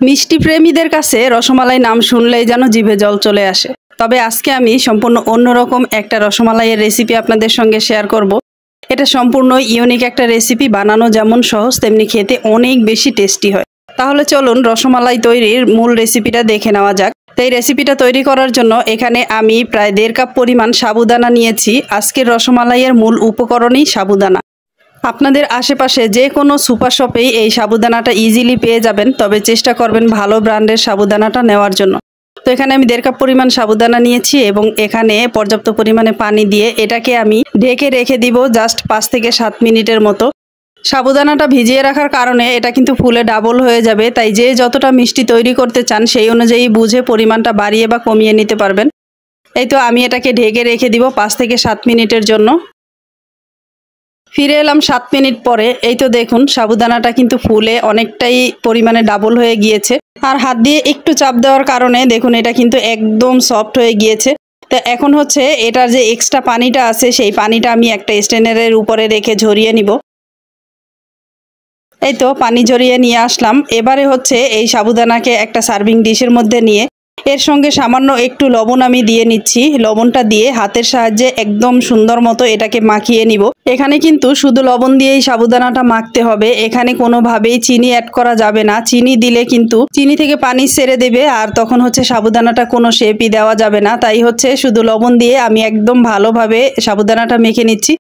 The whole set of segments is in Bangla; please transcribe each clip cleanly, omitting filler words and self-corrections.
মিষ্টি প্রেমীদের কাছে রসমালাই নাম শুনলেই যেন জিভে জল চলে আসে। তবে আজকে আমি সম্পূর্ণ অন্যরকম একটা রসমালাইয়ের রেসিপি আপনাদের সঙ্গে শেয়ার করব। এটা সম্পূর্ণ ইউনিক একটা রেসিপি, বানানো যেমন সহজ তেমনি খেতে অনেক বেশি টেস্টি হয়। তাহলে চলুন রসমালাই তৈরির মূল রেসিপিটা দেখে নেওয়া যাক। তো এই রেসিপিটা তৈরি করার জন্য এখানে আমি প্রায় 1.5 কাপ পরিমাণ সাবুদানা নিয়েছি। আজকের রসমালাইয়ের মূল উপকরণই সাবুদানা। আপনাদের আশেপাশে যে কোনো সুপার শপেই এই সাবুদানাটা ইজিলি পেয়ে যাবেন, তবে চেষ্টা করবেন ভালো ব্র্যান্ডের সাবুদানাটা নেওয়ার জন্য। তো এখানে আমি 1.5 কাপ পরিমাণ সাবুদানা নিয়েছি এবং এখানে পর্যাপ্ত পরিমাণে পানি দিয়ে এটাকে আমি ঢেকে রেখে দিব জাস্ট 5 থেকে 7 মিনিটের মতো। সাবুদানাটা ভিজিয়ে রাখার কারণে এটা কিন্তু ফুলে ডাবল হয়ে যাবে, তাই যে যতটা মিষ্টি তৈরি করতে চান সেই অনুযায়ী বুঝে পরিমাণটা বাড়িয়ে বা কমিয়ে নিতে পারবেন। এই তো আমি এটাকে ঢেকে রেখে দিব 5 থেকে 7 মিনিটের জন্য। ফিরে এলাম 7 মিনিট পরে। এই তো দেখুন সাবুদানাটা কিন্তু ফুলে অনেকটাই পরিমাণে ডাবল হয়ে গিয়েছে। আর হাত দিয়ে একটু চাপ দেওয়ার কারণে দেখুন এটা কিন্তু একদম সফট হয়ে গিয়েছে। তো এখন হচ্ছে এটার যে এক্সট্রা পানিটা আছে সেই পানিটা আমি একটা স্ট্রেনারের উপরে রেখে ঝরিয়ে নিব। এই তো পানি ঝরিয়ে নিয়ে আসলাম। এবারে হচ্ছে এই সাবুদানাকে একটা সার্ভিং ডিশের মধ্যে নিয়ে এর সঙ্গে সামান্য একটু লবণ আমি দিয়ে নিচ্ছি। লবণটা দিয়ে হাতের সাহায্যে একদম সুন্দর মতো এটাকে মাখিয়ে নিব। এখানে কিন্তু শুধু লবণ দিয়েই সাবুদানাটা মাখতে হবে, এখানে কোনোভাবেই চিনি অ্যাড করা যাবে না। চিনি দিলে কিন্তু চিনি থেকে পানি ছেড়ে দেবে আর তখন হচ্ছে সাবুদানাটা কোনো শেপই দেওয়া যাবে না। তাই হচ্ছে শুধু লবণ দিয়ে আমি একদম ভালোভাবে সাবুদানাটা মেখে নিচ্ছি।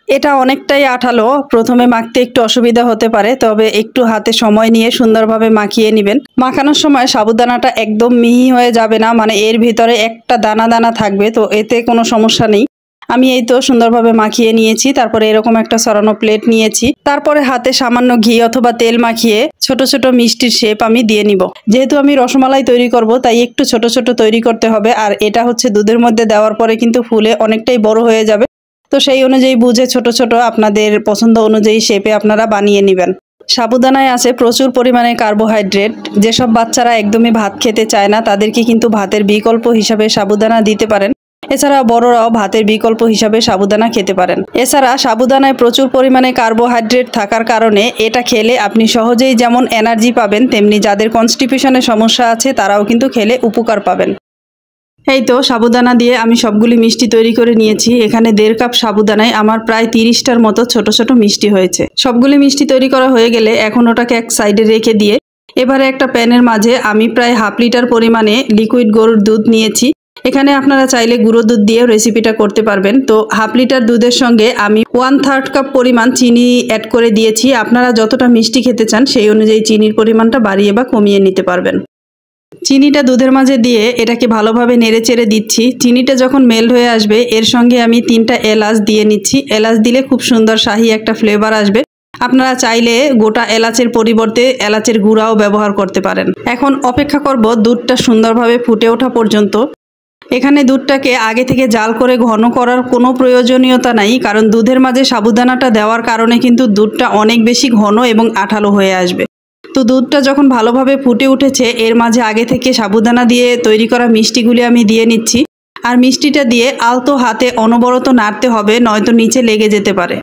এটা অনেকটাই আঠালো, প্রথমে মাখতে একটু অসুবিধা হতে পারে, তবে একটু হাতে সময় নিয়ে সুন্দরভাবে মাখিয়ে নেবেন। মাখানোর সময় সাবুদানাটা একদম মিহি হয়ে যাবে না, মানে এর ভিতরে একটা দানা দানা থাকবে, তো এতে কোনো সমস্যা নেই। আমি এই তো সুন্দরভাবে মাখিয়ে নিয়েছি। তারপরে এরকম একটা সরানো প্লেট নিয়েছি। তারপরে হাতে সামান্য ঘি অথবা তেল মাখিয়ে ছোট ছোট মিষ্টির শেপ আমি দিয়ে নিব। যেহেতু আমি রসমালাই তৈরি করব তাই একটু ছোট ছোট তৈরি করতে হবে। আর এটা হচ্ছে দুধের মধ্যে দেওয়ার পরে কিন্তু ফুলে অনেকটাই বড় হয়ে যাবে, তো সেই অনুযায়ী বুঝে ছোট ছোট আপনাদের পছন্দ অনুযায়ী শেপে আপনারা বানিয়ে নেবেন। সাবুদানায় আছে প্রচুর পরিমাণে কার্বোহাইড্রেট। যেসব বাচ্চারা একদমই ভাত খেতে চায় না তাদেরকে কিন্তু ভাতের বিকল্প হিসাবে সাবুদানা দিতে পারেন। এছাড়া বড়রাও ভাতের বিকল্প হিসাবে সাবুদানা খেতে পারেন। এছাড়া সাবুদানায় প্রচুর পরিমাণে কার্বোহাইড্রেট থাকার কারণে এটা খেলে আপনি সহজেই যেমন এনার্জি পাবেন, তেমনি যাদের কনস্টিপেশনের সমস্যা আছে তারাও কিন্তু খেলে উপকার পাবেন। এই তো সাবুদানা দিয়ে আমি সবগুলি মিষ্টি তৈরি করে নিয়েছি। এখানে 1.5 কাপ সাবুদানায় আমার প্রায় 30টার মতো ছোট ছোট মিষ্টি হয়েছে। সবগুলি মিষ্টি তৈরি করা হয়ে গেলে এখন ওটাকে এক সাইডে রেখে দিয়ে এবারে একটা প্যানের মাঝে আমি প্রায় 1/2 লিটার পরিমাণে লিকুইড গরুর দুধ নিয়েছি। এখানে আপনারা চাইলে গুঁড়ো দুধ দিয়েও রেসিপিটা করতে পারবেন। তো 1/2 লিটার দুধের সঙ্গে আমি 1/3 কাপ পরিমাণ চিনি অ্যাড করে দিয়েছি। আপনারা যতটা মিষ্টি খেতে চান সেই অনুযায়ী চিনির পরিমাণটা বাড়িয়ে বা কমিয়ে নিতে পারবেন। চিনিটা দুধের মাঝে দিয়ে এটাকে ভালোভাবে নেড়ে চেড়ে দিচ্ছি। চিনিটা যখন মেল্ট হয়ে আসবে এর সঙ্গে আমি 3টা এলাচ দিয়ে নিচ্ছি। এলাচ দিলে খুব সুন্দর শাহি একটা ফ্লেভার আসবে। আপনারা চাইলে গোটা এলাচের পরিবর্তে এলাচের গুঁড়াও ব্যবহার করতে পারেন। এখন অপেক্ষা করব দুধটা সুন্দরভাবে ফুটে ওঠা পর্যন্ত। এখানে দুধটাকে আগে থেকে জাল করে ঘন করার কোনো প্রয়োজনীয়তা নাই, কারণ দুধের মাঝে সাবুদানাটা দেওয়ার কারণে কিন্তু দুধটা অনেক বেশি ঘন এবং আঠালো হয়ে আসবে। তো দুধটা যখন ভালোভাবে ফুটে উঠেছে এর মাঝে আগে থেকে সাবুদানা দিয়ে তৈরি করা মিষ্টিগুলি আমি দিয়ে নিচ্ছি। আর মিষ্টিটা দিয়ে আলতো হাতে অনবরত নাড়তে হবে, নয়তো নিচে লেগে যেতে পারে।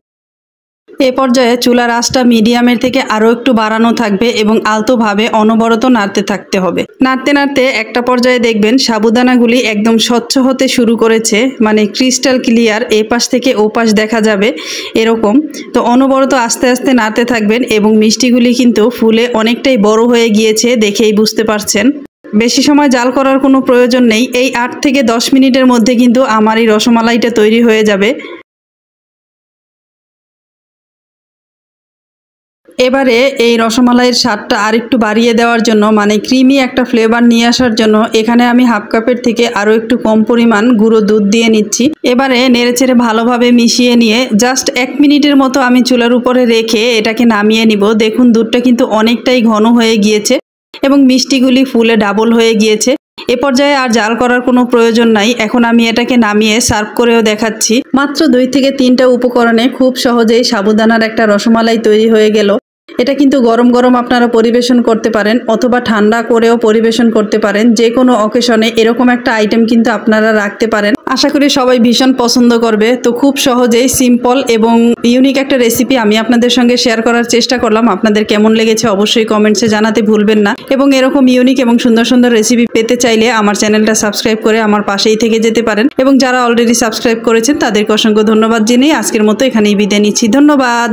এ পর্যায়ে চুলার আঁচটা মিডিয়ামের থেকে আরও একটু বাড়ানো থাকবে এবং আলতোভাবে অনবরত নাড়তে থাকতে হবে। নাড়তে নাড়তে একটা পর্যায়ে দেখবেন সাবুদানাগুলি একদম স্বচ্ছ হতে শুরু করেছে, মানে ক্রিস্টাল ক্লিয়ার, এ পাশ থেকে ও পাশ দেখা যাবে এরকম। তো অনবরত আস্তে আস্তে নাড়তে থাকবেন এবং মিষ্টিগুলি কিন্তু ফুলে অনেকটাই বড় হয়ে গিয়েছে, দেখেই বুঝতে পারছেন। বেশি সময় জাল করার কোনো প্রয়োজন নেই। এই 8 থেকে 10 মিনিটের মধ্যে কিন্তু আমার এই রসমালাইটা তৈরি হয়ে যাবে। এবারে এই রসমালাইয়ের স্বাদটা আরেকটু বাড়িয়ে দেওয়ার জন্য, মানে ক্রিমি একটা ফ্লেভার নিয়ে আসার জন্য এখানে আমি 1/2 কাপের থেকে আরও একটু কম পরিমাণ গুঁড়ো দুধ দিয়ে নিচ্ছি। এবারে নেড়েচেড়ে ভালোভাবে মিশিয়ে নিয়ে জাস্ট 1 মিনিটের মতো আমি চুলার উপরে রেখে এটাকে নামিয়ে নিব। দেখুন দুধটা কিন্তু অনেকটাই ঘন হয়ে গিয়েছে এবং মিষ্টিগুলি ফুলে ডাবল হয়ে গিয়েছে। এ পর্যায়ে আর জাল করার কোনো প্রয়োজন নাই। এখন আমি এটাকে নামিয়ে সার্ভ করেও দেখাচ্ছি। মাত্র 2 থেকে 3টা উপকরণে খুব সহজেই সাবুদানার একটা রসমালাই তৈরি হয়ে গেল। এটা কিন্তু গরম গরম আপনারা পরিবেশন করতে পারেন অথবা ঠান্ডা করেও পরিবেশন করতে পারেন। যে কোনো অকেশনে এরকম একটা আইটেম কিন্তু আপনারা রাখতে পারেন। আশা করি সবাই ভীষণ পছন্দ করবে। তো খুব সহজেই সিম্পল এবং ইউনিক একটা রেসিপি আমি আপনাদের সঙ্গে শেয়ার করার চেষ্টা করলাম। আপনাদের কেমন লেগেছে অবশ্যই কমেন্টসে জানাতে ভুলবেন না। এবং এরকম ইউনিক এবং সুন্দর সুন্দর রেসিপি পেতে চাইলে আমার চ্যানেলটা সাবস্ক্রাইব করে আমার পাশেই থেকে যেতে পারেন। এবং যারা অলরেডি সাবস্ক্রাইব করেছেন তাদেরকে অসংখ্য ধন্যবাদ জানিয়ে আজকের মতো এখানেই বিদায় নিচ্ছি। ধন্যবাদ।